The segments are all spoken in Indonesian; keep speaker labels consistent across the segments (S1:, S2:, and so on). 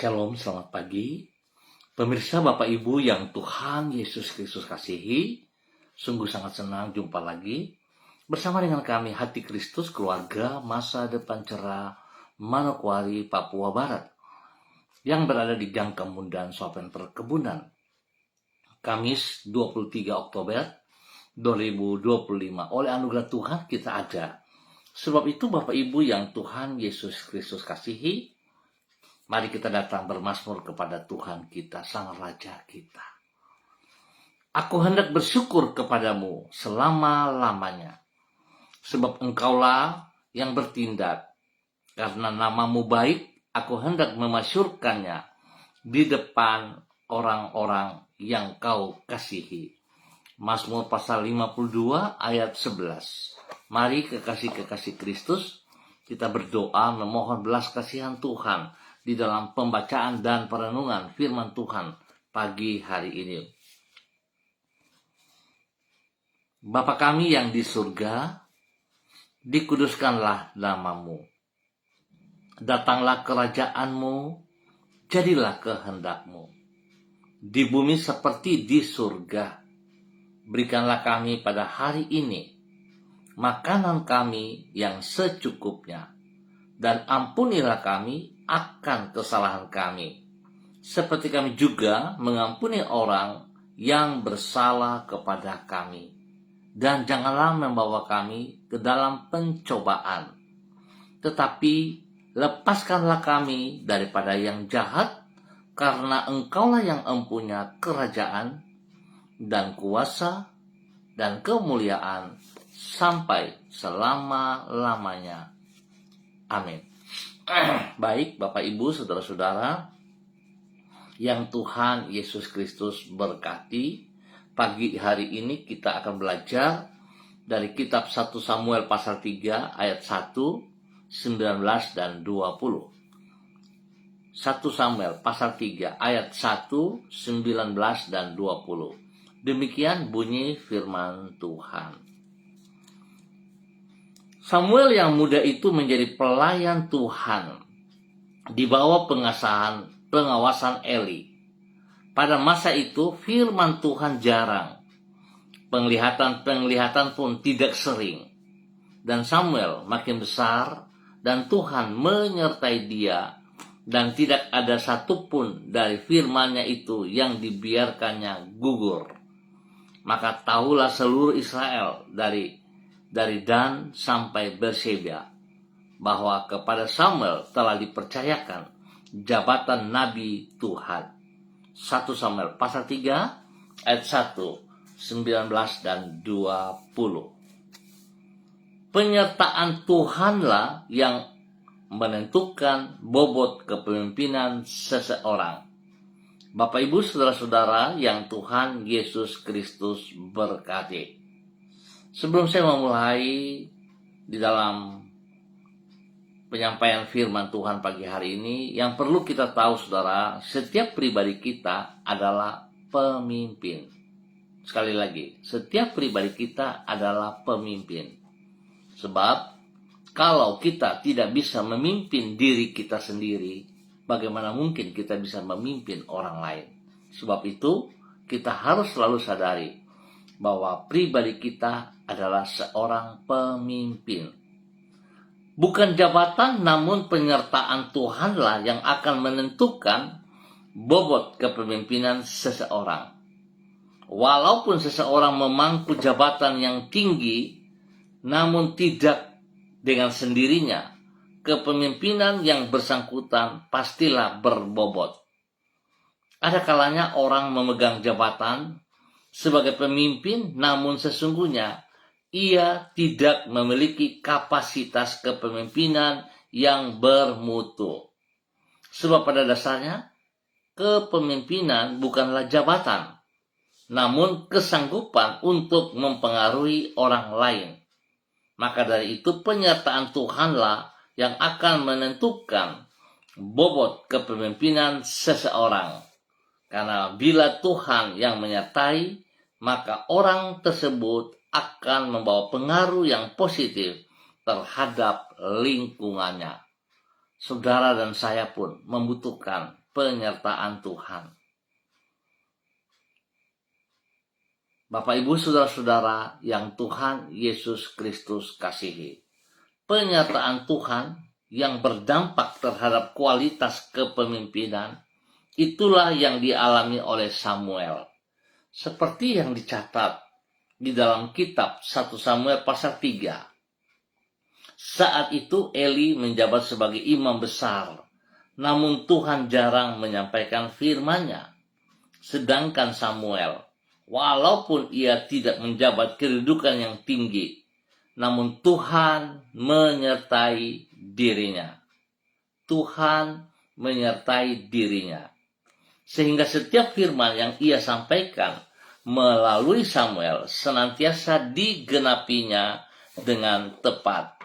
S1: Shalom, selamat pagi. Pemirsa Bapak Ibu yang Tuhan Yesus Kristus kasihi, sungguh sangat senang jumpa lagi bersama dengan kami Hati Kristus Keluarga Masa Depan Cerah Manokwari, Papua Barat yang berada di Gang Kemundan, Sopen Perkebunan. Kamis 23 Oktober 2025. Oleh anugerah Tuhan kita ada. Sebab itu Bapak Ibu yang Tuhan Yesus Kristus kasihi, mari kita datang bermazmur kepada Tuhan kita, Sang Raja kita. Aku hendak bersyukur kepadamu selama-lamanya, sebab engkaulah yang bertindak. Karena namamu baik, aku hendak memasyurkannya di depan orang-orang yang kau kasihi. Mazmur pasal 52 ayat 11. Mari kekasih-kekasih Kristus, kita berdoa memohon belas kasihan Tuhan di dalam pembacaan dan perenungan firman Tuhan pagi hari ini. Bapa kami yang di surga, dikuduskanlah namamu. Datanglah kerajaanmu, jadilah kehendakmu. Di bumi seperti di surga. Berikanlah kami pada hari ini makanan kami yang secukupnya. Dan ampunilah kami akan kesalahan kami, seperti kami juga mengampuni orang yang bersalah kepada kami. Dan janganlah membawa kami ke dalam pencobaan, tetapi lepaskanlah kami daripada yang jahat, karena engkaulah yang empunya kerajaan dan kuasa dan kemuliaan sampai selama-lamanya. Amin. Baik Bapak Ibu, saudara-saudara yang Tuhan Yesus Kristus berkati, pagi hari ini kita akan belajar dari kitab 1 Samuel pasal 3 ayat 1, 19 dan 20. 1 Samuel pasal 3 ayat 1, 19 dan 20. Demikian bunyi firman Tuhan. Samuel yang muda itu menjadi pelayan Tuhan di bawah pengawasan Eli. Pada masa itu firman Tuhan jarang, penglihatan pun tidak sering. Dan Samuel makin besar dan Tuhan menyertai dia, dan tidak ada satupun dari firman-Nya itu yang dibiarkannya gugur. Maka tahulah seluruh Israel dari Dan sampai Berseba bahwa kepada Samuel telah dipercayakan jabatan Nabi Tuhan. 1 Samuel pasal 3 ayat 1, 19 dan 20. Penyertaan Tuhanlah yang menentukan bobot kepemimpinan seseorang. Bapak Ibu saudara-saudara yang Tuhan Yesus Kristus berkati. Sebelum saya memulai di dalam penyampaian firman Tuhan pagi hari ini, yang perlu kita tahu saudara, setiap pribadi kita adalah pemimpin. Sekali lagi, setiap pribadi kita adalah pemimpin. Sebab kalau kita tidak bisa memimpin diri kita sendiri, bagaimana mungkin kita bisa memimpin orang lain? Sebab itu kita harus selalu sadari bahwa pribadi kita adalah seorang pemimpin. Bukan jabatan, namun penyertaan Tuhanlah yang akan menentukan bobot kepemimpinan seseorang. Walaupun seseorang memangku jabatan yang tinggi, namun tidak dengan sendirinya, kepemimpinan yang bersangkutan pastilah berbobot. Ada kalanya orang memegang jabatan sebagai pemimpin, namun sesungguhnya ia tidak memiliki kapasitas kepemimpinan yang bermutu. Sebab pada dasarnya, kepemimpinan bukanlah jabatan, namun kesanggupan untuk mempengaruhi orang lain. Maka dari itu penyertaan Tuhanlah yang akan menentukan bobot kepemimpinan seseorang. Karena bila Tuhan yang menyertai, maka orang tersebut akan membawa pengaruh yang positif terhadap lingkungannya. Saudara dan saya pun membutuhkan penyertaan Tuhan. Bapak, Ibu, saudara-saudara yang Tuhan Yesus Kristus kasihi, penyertaan Tuhan yang berdampak terhadap kualitas kepemimpinan, itulah yang dialami oleh Samuel. Seperti yang dicatat di dalam kitab 1 Samuel pasal 3. Saat itu Eli menjabat sebagai imam besar, namun Tuhan jarang menyampaikan firman-Nya. Sedangkan Samuel, walaupun ia tidak menjabat kedudukan yang tinggi, namun Tuhan menyertai dirinya. Tuhan menyertai dirinya. Sehingga setiap firman yang ia sampaikan melalui Samuel senantiasa digenapinya dengan tepat.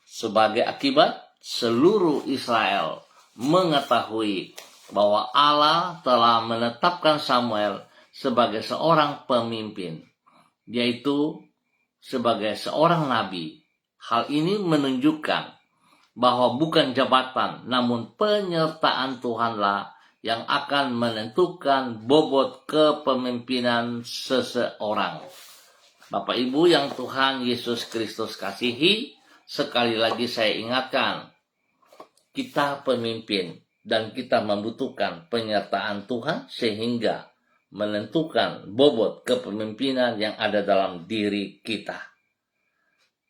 S1: Sebagai akibat, seluruh Israel mengetahui bahwa Allah telah menetapkan Samuel sebagai seorang pemimpin, yaitu sebagai seorang nabi. Hal ini menunjukkan bahwa bukan jabatan, namun penyertaan Tuhanlah yang akan menentukan bobot kepemimpinan seseorang. Bapak Ibu yang Tuhan Yesus Kristus kasihi, sekali lagi saya ingatkan, kita pemimpin dan kita membutuhkan penyertaan Tuhan sehingga menentukan bobot kepemimpinan yang ada dalam diri kita.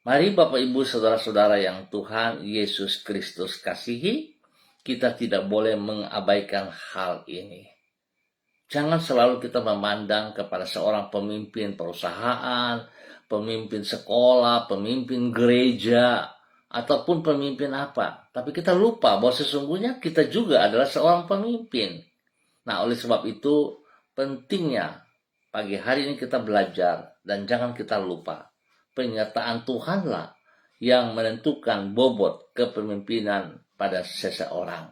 S1: Mari Bapak Ibu saudara-saudara yang Tuhan Yesus Kristus kasihi, kita tidak boleh mengabaikan hal ini. Jangan selalu kita memandang kepada seorang pemimpin perusahaan, pemimpin sekolah, pemimpin gereja, ataupun pemimpin apa. Tapi kita lupa bahwa sesungguhnya kita juga adalah seorang pemimpin. Nah, oleh sebab itu pentingnya pagi hari ini kita belajar dan jangan kita lupa. Penyertaan Tuhanlah yang menentukan bobot kepemimpinan pada seseorang.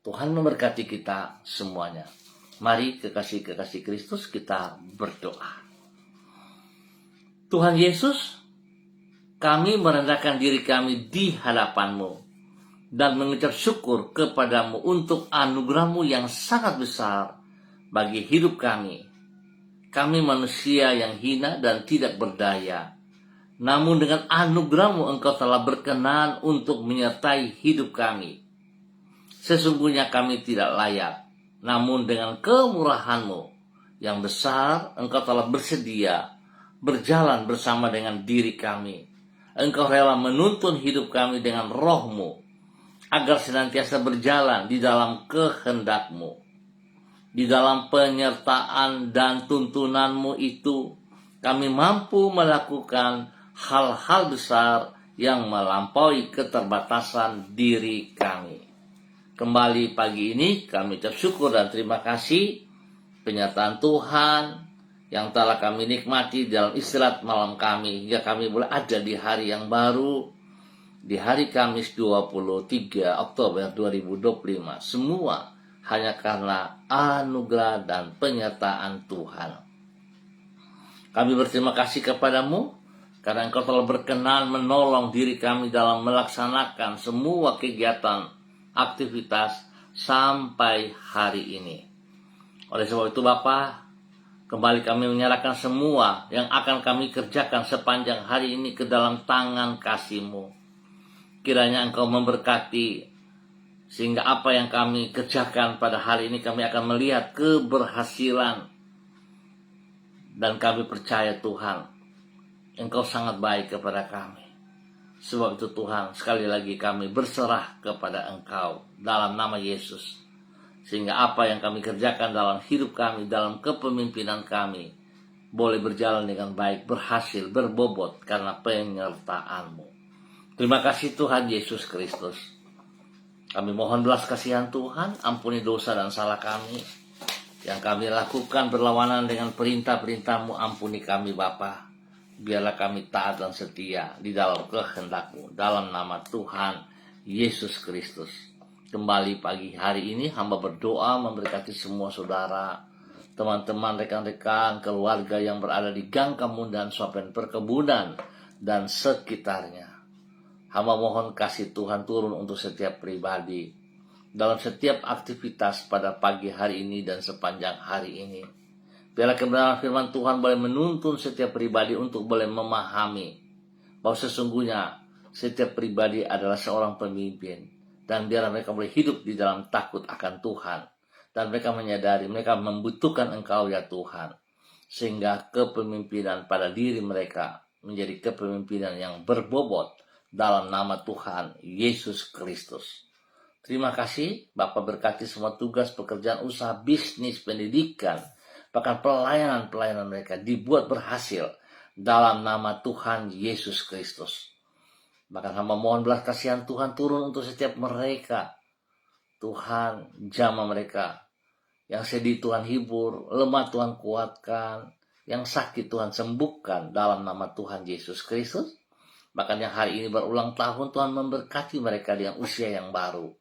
S1: Tuhan memberkati kita semuanya. Mari kekasih-kekasih Kristus kita berdoa. Tuhan Yesus, kami merendahkan diri kami di hadapan-Mu dan mengucap syukur kepadamu untuk anugerah-Mu yang sangat besar bagi hidup kami. Kami manusia yang hina dan tidak berdaya. Namun dengan anugerah-Mu Engkau telah berkenan untuk menyertai hidup kami. Sesungguhnya kami tidak layak, namun dengan kemurahan-Mu yang besar Engkau telah bersedia berjalan bersama dengan diri kami. Engkau rela menuntun hidup kami dengan roh-Mu, agar senantiasa berjalan di dalam kehendak-Mu. Di dalam penyertaan dan tuntunan-Mu itu, kami mampu melakukan hal-hal besar yang melampaui keterbatasan diri kami. Kembali pagi ini kami ucap syukur dan terima kasih penyertaan Tuhan yang telah kami nikmati dalam istirahat malam kami, hingga kami boleh ada di hari yang baru, di hari Kamis 23 Oktober 2025. Semua hanya karena anugerah dan penyertaan Tuhan. Kami berterima kasih kepadamu, karena Engkau telah berkenan menolong diri kami dalam melaksanakan semua kegiatan, aktivitas sampai hari ini. Oleh sebab itu Bapa, kembali kami menyerahkan semua yang akan kami kerjakan sepanjang hari ini ke dalam tangan kasih-Mu. Kiranya Engkau memberkati, sehingga apa yang kami kerjakan pada hari ini kami akan melihat keberhasilan. Dan kami percaya Tuhan, Engkau sangat baik kepada kami. Sebab itu Tuhan, sekali lagi kami berserah kepada Engkau dalam nama Yesus. Sehingga apa yang kami kerjakan dalam hidup kami, dalam kepemimpinan kami, boleh berjalan dengan baik, berhasil, berbobot karena penyertaan-Mu. Terima kasih Tuhan Yesus Kristus. Kami mohon belas kasihan Tuhan, ampuni dosa dan salah kami yang kami lakukan berlawanan dengan perintah-perintah-Mu. Ampuni kami Bapa. Biarlah kami taat dan setia di dalam kehendak-Mu. Dalam nama Tuhan Yesus Kristus. Kembali pagi hari ini hamba berdoa memberkati semua saudara, teman-teman, rekan-rekan, keluarga yang berada di Gang Kemundan, Sopen Perkebunan, dan sekitarnya. Hamba mohon kasih Tuhan turun untuk setiap pribadi. dalam setiap aktivitas pada pagi hari ini dan sepanjang hari ini. Biarlah kebenaran firman Tuhan boleh menuntun setiap pribadi untuk boleh memahami bahwa sesungguhnya setiap pribadi adalah seorang pemimpin. Dan biarlah mereka boleh hidup di dalam takut akan Tuhan. Dan mereka menyadari mereka membutuhkan Engkau ya Tuhan. Sehingga kepemimpinan pada diri mereka menjadi kepemimpinan yang berbobot dalam nama Tuhan Yesus Kristus. Terima kasih, Bapak berkati semua tugas, pekerjaan, usaha, bisnis, pendidikan, bahkan pelayanan-pelayanan mereka dibuat berhasil dalam nama Tuhan Yesus Kristus. Bahkan hamba mohon belas kasihan Tuhan turun untuk setiap mereka. Tuhan jamah mereka. Yang sedih Tuhan hibur, lemah Tuhan kuatkan, yang sakit Tuhan sembuhkan dalam nama Tuhan Yesus Kristus. Bahkan yang hari ini berulang tahun, Tuhan memberkati mereka dengan usia yang baru.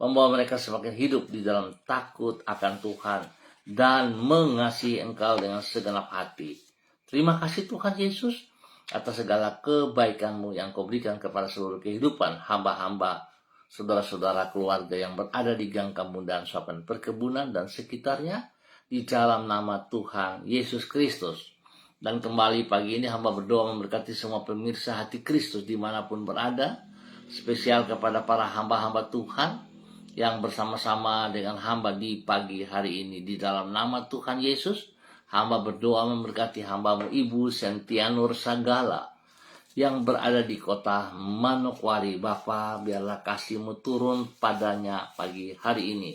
S1: Membawa mereka semakin hidup di dalam takut akan Tuhan dan mengasihi Engkau dengan segenap hati. Terima kasih Tuhan Yesus atas segala kebaikan-Mu yang Kau berikan kepada seluruh kehidupan hamba-hamba, saudara-saudara keluarga yang berada di gang Kamundan, Suapan Perkebunan dan sekitarnya, di dalam nama Tuhan Yesus Kristus. Dan kembali pagi ini hamba berdoa memberkati semua pemirsa Hati Kristus dimanapun berada, spesial kepada para hamba-hamba Tuhan yang bersama-sama dengan hamba di pagi hari ini. Di dalam nama Tuhan Yesus, hamba berdoa memberkati hamba-Mu Ibu Sentianur Sagala yang berada di kota Manokwari. Bapa, biarlah kasih-Mu turun padanya pagi hari ini.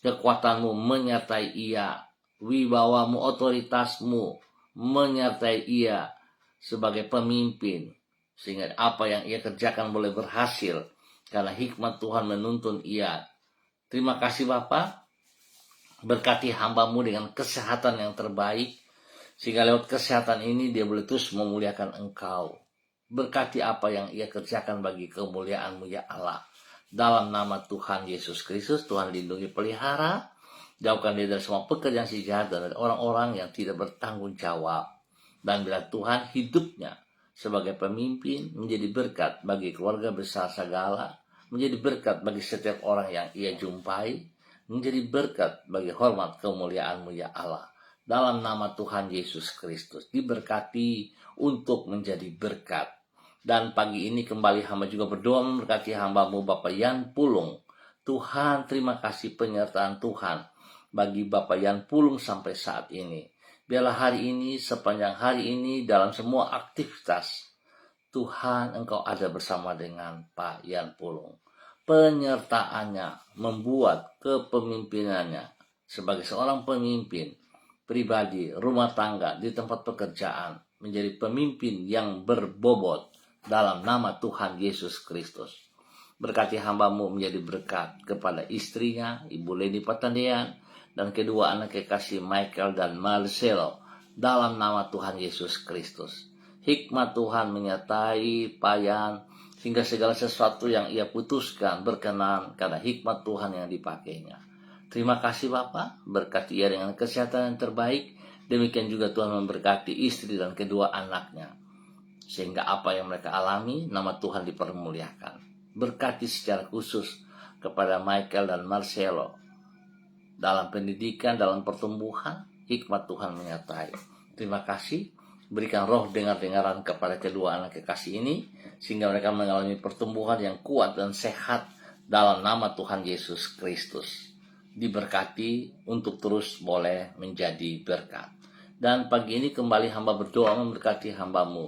S1: Kekuatan-Mu menyertai ia, wibawa-Mu, otoritas-Mu menyertai ia sebagai pemimpin, sehingga apa yang ia kerjakan boleh berhasil karena hikmat Tuhan menuntun ia. Terima kasih Bapa, berkati hamba-Mu dengan kesehatan yang terbaik, sehingga lewat kesehatan ini dia boleh terus memuliakan Engkau. Berkati apa yang ia kerjakan bagi kemuliaan-Mu ya Allah. Dalam nama Tuhan Yesus Kristus, Tuhan lindungi pelihara, jauhkan dia dari semua pekerjaan si jahat dan dari orang-orang yang tidak bertanggung jawab. Dan bila Tuhan hidupnya sebagai pemimpin menjadi berkat bagi keluarga besar Sagala, menjadi berkat bagi setiap orang yang ia jumpai, menjadi berkat bagi hormat kemuliaan-Mu ya Allah. Dalam nama Tuhan Yesus Kristus, diberkati untuk menjadi berkat. Dan pagi ini kembali hamba juga berdoa memberkati hamba-Mu Bapak Yan Pulung. Tuhan, terima kasih penyertaan Tuhan bagi Bapak Yan Pulung sampai saat ini. Biarlah hari ini, sepanjang hari ini, dalam semua aktivitas, Tuhan Engkau ada bersama dengan Pak Yan Pulung. Penyertaannya membuat kepemimpinannya sebagai seorang pemimpin pribadi, rumah tangga, di tempat pekerjaan, menjadi pemimpin yang berbobot dalam nama Tuhan Yesus Kristus. Berkati hamba-Mu menjadi berkat kepada istrinya, Ibu Leni Patandean, dan kedua anak kekasih Michael dan Marcelo, dalam nama Tuhan Yesus Kristus. Hikmat Tuhan menyertai Payan, sehingga segala sesuatu yang ia putuskan berkenan karena hikmat Tuhan yang dipakainya. Terima kasih Bapa, berkati ia dengan kesehatan yang terbaik. Demikian juga Tuhan memberkati istri dan kedua anaknya, sehingga apa yang mereka alami, nama Tuhan dipermuliakan. Berkati secara khusus kepada Michael dan Marcelo dalam pendidikan, dalam pertumbuhan, hikmat Tuhan menyertai. Terima kasih, berikan roh dengar-dengaran kepada kedua anak kekasih ini, sehingga mereka mengalami pertumbuhan yang kuat dan sehat dalam nama Tuhan Yesus Kristus. Diberkati untuk terus boleh menjadi berkat. Dan pagi ini kembali hamba berdoa memberkati hamba-Mu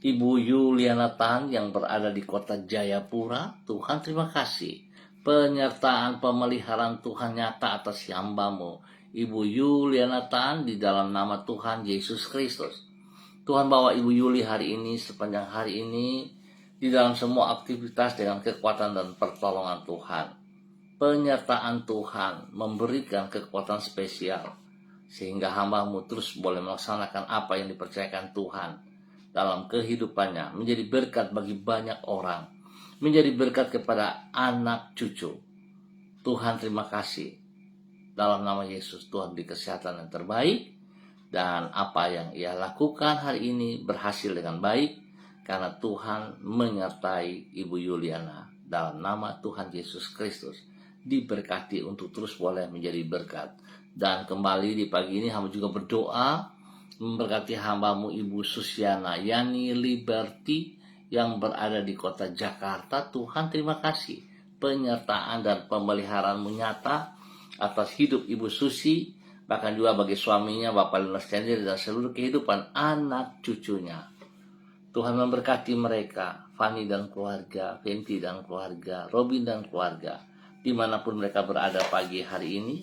S1: Ibu Yuliana Tan yang berada di kota Jayapura. Tuhan, terima kasih penyertaan pemeliharaan Tuhan nyata atas hamba-Mu Ibu Yuliana Tan di dalam nama Tuhan Yesus Kristus. Tuhan, bawa Ibu Yuli hari ini, sepanjang hari ini, di dalam semua aktivitas dengan kekuatan dan pertolongan Tuhan. Penyertaan Tuhan memberikan kekuatan spesial, sehingga hamba-Mu terus boleh melaksanakan apa yang dipercayakan Tuhan dalam kehidupannya, menjadi berkat bagi banyak orang, menjadi berkat kepada anak cucu. Tuhan, terima kasih. Dalam nama Yesus, Tuhan beri kesehatan yang terbaik, dan apa yang ia lakukan hari ini berhasil dengan baik, karena Tuhan menyertai Ibu Yuliana dalam nama Tuhan Yesus Kristus. diberkati untuk terus boleh menjadi berkat. Dan kembali di pagi ini hamba juga berdoa memberkati hambamu Ibu Susiana Yani Liberty yang berada di kota Jakarta. Tuhan, terima kasih penyertaan dan pemeliharaanmu nyata atas hidup Ibu Susi, bahkan juga bagi suaminya Bapak Lestari dan seluruh kehidupan anak cucunya. Tuhan memberkati mereka, Fani dan keluarga, Fenty dan keluarga, Robin dan keluarga, dimanapun mereka berada pagi hari ini.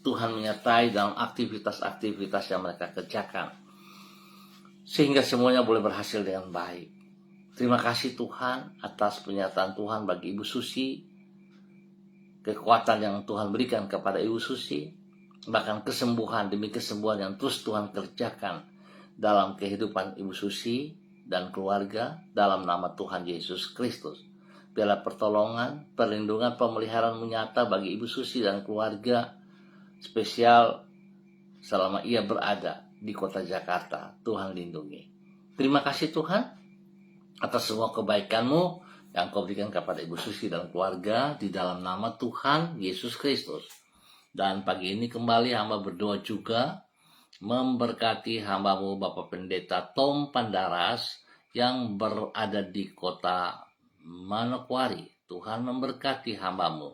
S1: Tuhan menyertai dalam aktivitas-aktivitas yang mereka kerjakan, sehingga semuanya boleh berhasil dengan baik. Terima kasih Tuhan atas penyertaan Tuhan bagi Ibu Susi, kekuatan yang Tuhan berikan kepada Ibu Susi, bahkan kesembuhan demi kesembuhan yang terus Tuhan kerjakan dalam kehidupan Ibu Susi dan keluarga dalam nama Tuhan Yesus Kristus. Biarlah pertolongan, perlindungan, pemeliharaan nyata bagi Ibu Susi dan keluarga, spesial selama ia berada di kota Jakarta. Tuhan lindungi. Terima kasih Tuhan atas semua kebaikan-Mu yang Kau berikan kepada Ibu Susi dan keluarga di dalam nama Tuhan Yesus Kristus. Dan pagi ini kembali hamba berdoa juga memberkati hamba-Mu Bapak Pendeta Tom Pandaras yang berada di kota Manokwari. Tuhan memberkati hamba-Mu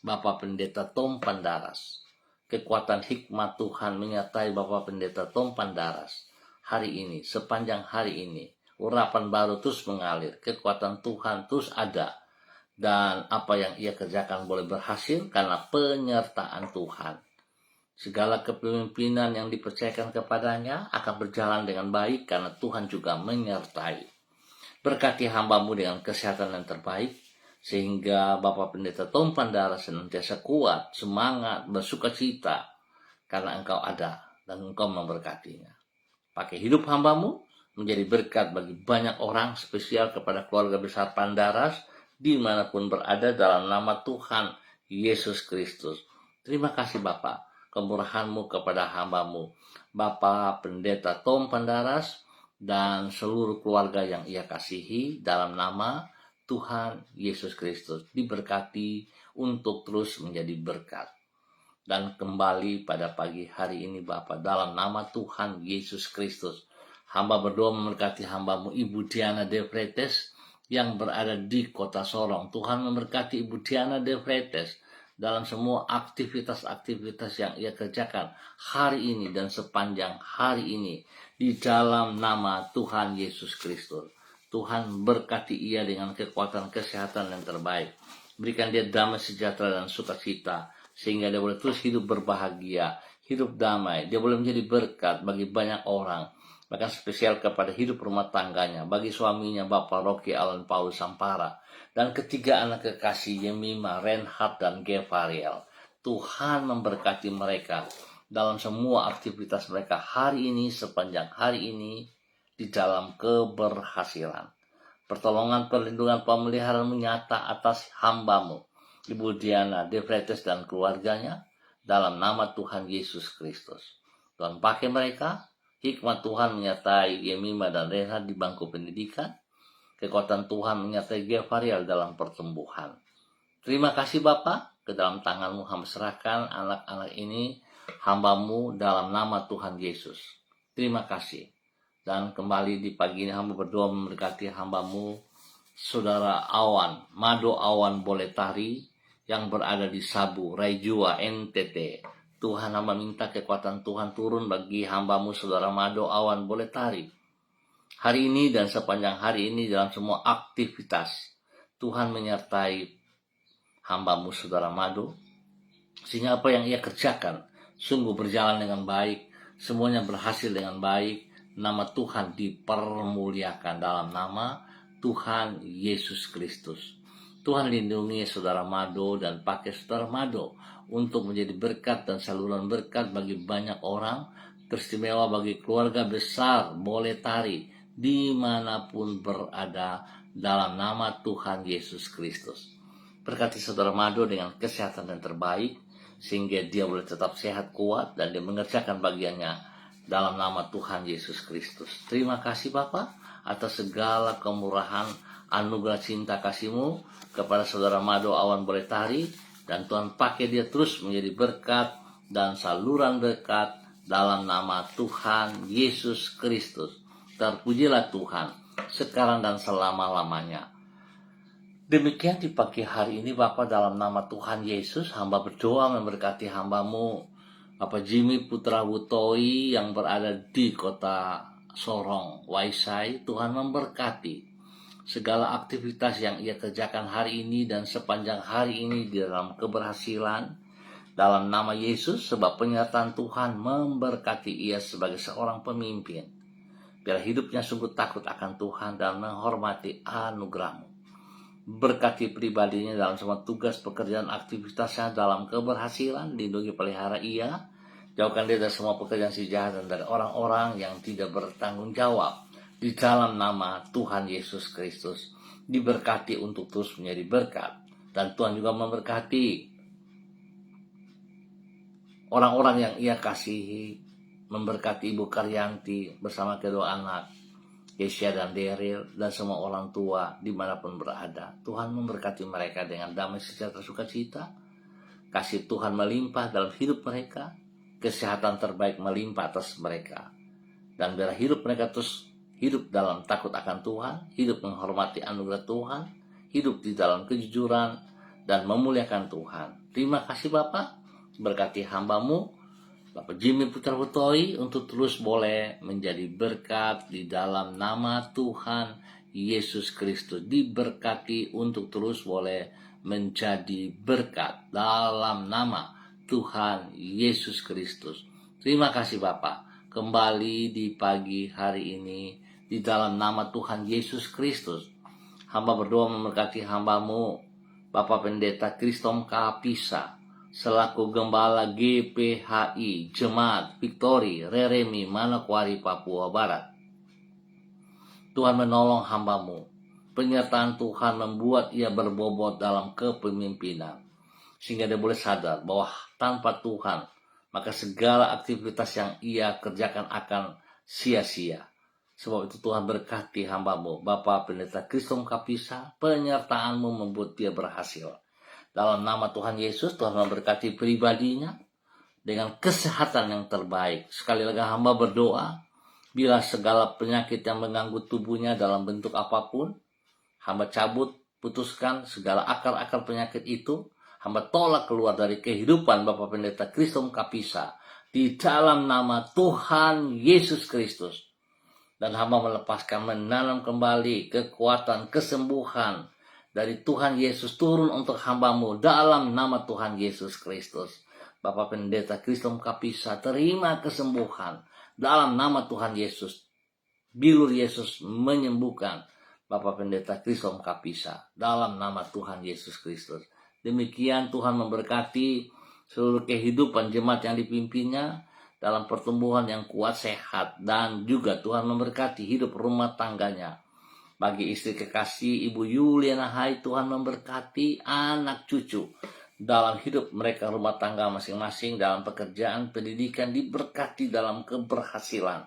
S1: Bapak Pendeta Tom Pandaras. Kekuatan hikmat Tuhan menyertai Bapak Pendeta Tom Pandaras hari ini, sepanjang hari ini. Urapan baru terus mengalir, kekuatan Tuhan terus ada, dan apa yang ia kerjakan boleh berhasil karena penyertaan Tuhan. Segala kepemimpinan yang dipercayakan kepadanya akan berjalan dengan baik karena Tuhan juga menyertai. Berkati hamba-Mu dengan kesehatan yang terbaik, sehingga Bapak Pendeta Tom Pandaras senantiasa kuat, semangat, bersukacita karena Engkau ada dan Engkau memberkatinya. Pakai hidup hamba-Mu menjadi berkat bagi banyak orang, spesial kepada keluarga besar Pandaras dimanapun berada dalam nama Tuhan Yesus Kristus. Terima kasih Bapak, kemurahan-Mu kepada hamba-Mu Bapak Pendeta Tom Pandaras dan seluruh keluarga yang ia kasihi dalam nama Tuhan Yesus Kristus. Diberkati untuk terus menjadi berkat. Dan kembali pada pagi hari ini Bapa, dalam nama Tuhan Yesus Kristus, hamba berdoa memberkati hamba-Mu Ibu Diana De Vretes yang berada di kota Sorong. Tuhan memberkati Ibu Diana De Vretes dalam semua aktivitas-aktivitas yang ia kerjakan hari ini dan sepanjang hari ini di dalam nama Tuhan Yesus Kristus. Tuhan berkati ia dengan kekuatan kesehatan yang terbaik. Berikan dia damai sejahtera dan sukacita, sehingga dia boleh terus hidup berbahagia, hidup damai. Dia boleh menjadi berkat bagi banyak orang, bahkan spesial kepada hidup rumah tangganya, bagi suaminya Bapak Rocky Alan Paul Sampara, dan ketiga anak kekasih Yemima, Reinhard, dan Gevariel. Tuhan memberkati mereka dalam semua aktivitas mereka hari ini, sepanjang hari ini, di dalam keberhasilan. Pertolongan, perlindungan, pemeliharaan menyata atas hamba-Mu Ibu Diana De Vretes dan keluarganya dalam nama Tuhan Yesus Kristus. Tuhan pakai mereka, hikmat Tuhan menyertai Yemima dan Reinhard di bangku pendidikan, kekuatan Tuhan menyertai Gevariel dalam pertumbuhan. Terima kasih Bapa, ke dalam tangan-Mu hamba serahkan anak-anak ini, hamba-Mu dalam nama Tuhan Yesus. Terima kasih. Dan kembali di pagi ini hamba berdoa memberkati hamba-Mu Saudara Awan, Mado Awan Boletari yang berada di Sabu, Raijua, NTT. Tuhan, hamba minta kekuatan Tuhan turun bagi hamba-Mu Saudara Mado Awan Boletari hari ini dan sepanjang hari ini dalam semua aktivitas. Tuhan menyertai hamba-Mu Saudara Mado, sehingga apa yang ia kerjakan sungguh berjalan dengan baik, semuanya berhasil dengan baik. Nama Tuhan dipermuliakan dalam nama Tuhan Yesus Kristus. Tuhan lindungi Saudara Mado dan pakai Saudara Mado untuk menjadi berkat dan saluran berkat bagi banyak orang, teristimewa bagi keluarga besar Boletari dimanapun berada dalam nama Tuhan Yesus Kristus. Berkati Saudara Mado dengan kesehatan yang terbaik, sehingga dia boleh tetap sehat, kuat, dan dia mengerjakan bagiannya dalam nama Tuhan Yesus Kristus. Terima kasih Bapa atas segala kemurahan, anugerah cinta kasih-Mu kepada Saudara Mado Awan Boletari Dan Tuhan pakai dia terus menjadi berkat dan saluran berkat dalam nama Tuhan Yesus Kristus. Terpujilah Tuhan sekarang dan selama-lamanya. Demikian di pagi hari ini Bapak, dalam nama Tuhan Yesus hamba berdoa memberkati hambamu Bapak Jimmy Putra Wutoi yang berada di kota Sorong, Waisai. Tuhan memberkati segala aktivitas yang ia kerjakan hari ini dan sepanjang hari ini di dalam keberhasilan dalam nama Yesus, sebab penyertaan Tuhan memberkati ia sebagai seorang pemimpin. Biar hidupnya sungguh takut akan Tuhan dan menghormati anugerah-Mu. Berkati pribadinya dalam semua tugas, pekerjaan, aktivitasnya dalam keberhasilan. Lindungi pelihara ia. Jauhkan dia dari semua pekerjaan si jahat dan dari orang-orang yang tidak bertanggung jawab. Di dalam nama Tuhan Yesus Kristus. Diberkati untuk terus menjadi berkat. Dan Tuhan juga memberkati orang-orang yang ia kasihi. Memberkati Ibu Karyanti bersama kedua anak, Kesia dan Daryl, dan semua orang tua dimanapun berada. Tuhan memberkati mereka dengan damai sejahtera sukacita. Kasih Tuhan melimpah dalam hidup mereka. Kesehatan terbaik melimpah atas mereka. Dan biar hidup mereka terus hidup dalam takut akan Tuhan, hidup menghormati anugerah Tuhan, hidup di dalam kejujuran, dan memuliakan Tuhan. Terima kasih Bapak, berkati hambamu Bapak Jimmy Putra Wutoi untuk terus boleh menjadi berkat di dalam nama Tuhan Yesus Kristus. Diberkati untuk terus boleh menjadi berkat dalam nama Tuhan Yesus Kristus. Terima kasih Bapak. Kembali di pagi hari ini di dalam nama Tuhan Yesus Kristus, hamba berdoa memberkati hambamu Bapak Pendeta Kristom Kapisa selaku Gembala GPHI Jemaat Victory Reremi Manokwari Papua Barat. Tuhan menolong hambamu. Penyertaan Tuhan membuat ia berbobot dalam kepemimpinan, sehingga dia boleh sadar bahwa tanpa Tuhan maka segala aktivitas yang ia kerjakan akan sia-sia. Sebab itu Tuhan berkati hambamu Bapak Pendeta Kristom Kapisa. Penyertaanmu membuat dia berhasil. Dalam nama Tuhan Yesus, Tuhan memberkati pribadinya dengan kesehatan yang terbaik. Sekali lagi hamba berdoa, bila segala penyakit yang mengganggu tubuhnya dalam bentuk apapun, hamba cabut, putuskan segala akar-akar penyakit itu. Hamba tolak keluar dari kehidupan Bapak Pendeta Kristom Kapisa di dalam nama Tuhan Yesus Kristus. Dan hamba melepaskan, menanam kembali kekuatan, kesembuhan dari Tuhan Yesus turun untuk hambamu dalam nama Tuhan Yesus Kristus. Bapak Pendeta Kristom Kapisa, terima kesembuhan dalam nama Tuhan Yesus. Bilur Yesus menyembuhkan Bapak Pendeta Kristom Kapisa dalam nama Tuhan Yesus Kristus. Demikian Tuhan memberkati seluruh kehidupan jemaat yang dipimpinnya dalam pertumbuhan yang kuat, sehat, dan juga Tuhan memberkati hidup rumah tangganya. Bagi istri kekasih Ibu Yuliana Hai, Tuhan memberkati anak cucu dalam hidup mereka, rumah tangga masing-masing, dalam pekerjaan, pendidikan, diberkati dalam keberhasilan.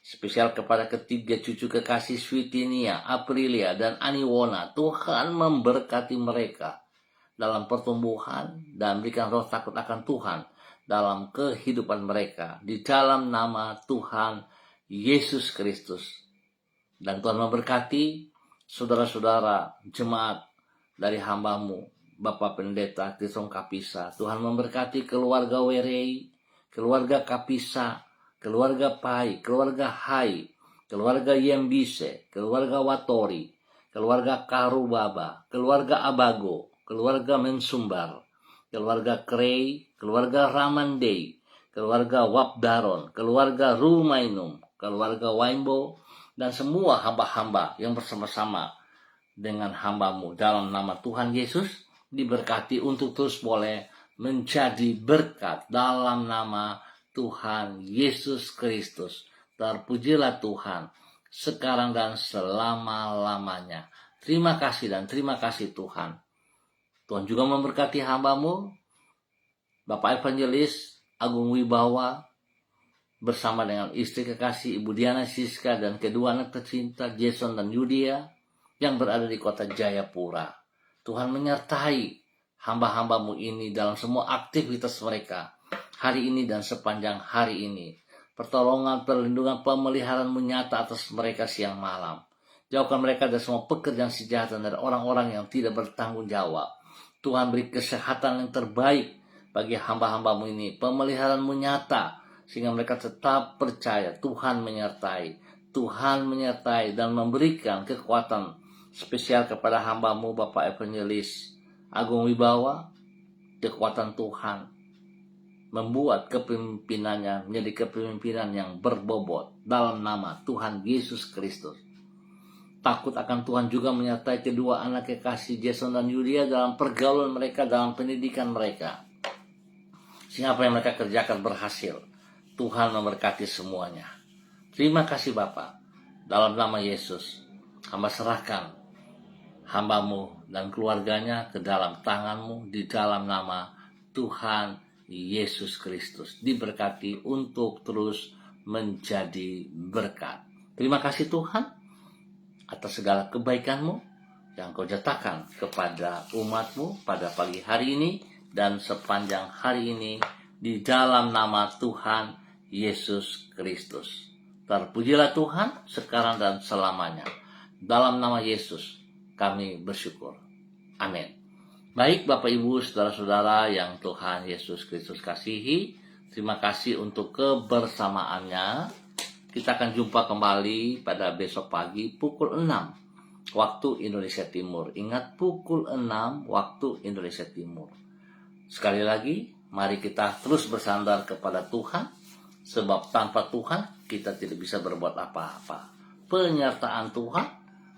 S1: Spesial kepada ketiga cucu kekasih Switinia, Aprilia, dan Aniwona, Tuhan memberkati mereka dalam pertumbuhan dan berikan roh takut akan Tuhan dalam kehidupan mereka di dalam nama Tuhan Yesus Kristus. Dan Tuhan memberkati saudara-saudara jemaat dari hambamu Bapak Pendeta Kristom Kapisa. Tuhan memberkati keluarga Werei, keluarga Kapisa, keluarga Pai, keluarga Hai, keluarga Yembise, keluarga Watori, keluarga Karubaba, keluarga Abago, keluarga Mensumbar, keluarga Krei, keluarga Ramandei, keluarga Wabdaron, keluarga Rumainum, keluarga Waimbo, dan semua hamba-hamba yang bersama-sama dengan hambamu dalam nama Tuhan Yesus, diberkati untuk terus boleh menjadi berkat dalam nama Tuhan Yesus Kristus. Terpujilah Tuhan sekarang dan selama-lamanya. Terima kasih dan terima kasih Tuhan. Tuhan juga memberkati hambamu Bapak Evangelis Agung Wibawa bersama dengan istri kekasih Ibu Diana Siska dan kedua anak tercinta Jason dan Yudia yang berada di kota Jayapura. Tuhan menyertai hamba-hambamu ini dalam semua aktivitas mereka hari ini dan sepanjang hari ini. Pertolongan, perlindungan, pemeliharaanmu nyata atas mereka siang malam. Jauhkan mereka dari semua pekerjaan sejahtera dari orang-orang yang tidak bertanggung jawab. Tuhan beri kesehatan yang terbaik bagi hamba-hambamu ini. Pemeliharaanmu nyata sehingga mereka tetap percaya Tuhan menyertai. Tuhan menyertai dan memberikan kekuatan spesial kepada hambamu Bapak Evangelis Agung Wibawa. Kekuatan Tuhan membuat kepemimpinannya menjadi kepemimpinan yang berbobot dalam nama Tuhan Yesus Kristus. Takut akan Tuhan juga menyertai kedua anak kekasih Jason dan Yulia dalam pergaulan mereka, dalam pendidikan mereka. Sehingga apa yang mereka kerjakan berhasil. Tuhan memberkati semuanya. Terima kasih Bapa. Dalam nama Yesus, hamba serahkan hambamu dan keluarganya ke dalam tanganmu di dalam nama Tuhan Yesus Kristus. Diberkati untuk terus menjadi berkat. Terima kasih Tuhan atas segala kebaikanmu yang kau nyatakan kepada umatmu pada pagi hari ini dan sepanjang hari ini di dalam nama Tuhan Yesus Kristus. Terpujilah Tuhan sekarang dan selamanya. Dalam nama Yesus kami bersyukur. Amin. Baik Bapak Ibu Saudara-saudara yang Tuhan Yesus Kristus kasihi, terima kasih untuk kebersamaannya. Kita akan jumpa kembali pada besok pagi pukul 6 waktu Indonesia Timur. Ingat, pukul 6 waktu Indonesia Timur. Sekali lagi, mari kita terus bersandar kepada Tuhan, sebab tanpa Tuhan kita tidak bisa berbuat apa-apa. Penyertaan Tuhan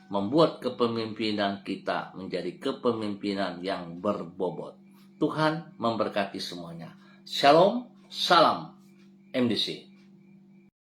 S1: membuat kepemimpinan kita menjadi kepemimpinan yang berbobot. Tuhan memberkati semuanya. Shalom, salam MDC.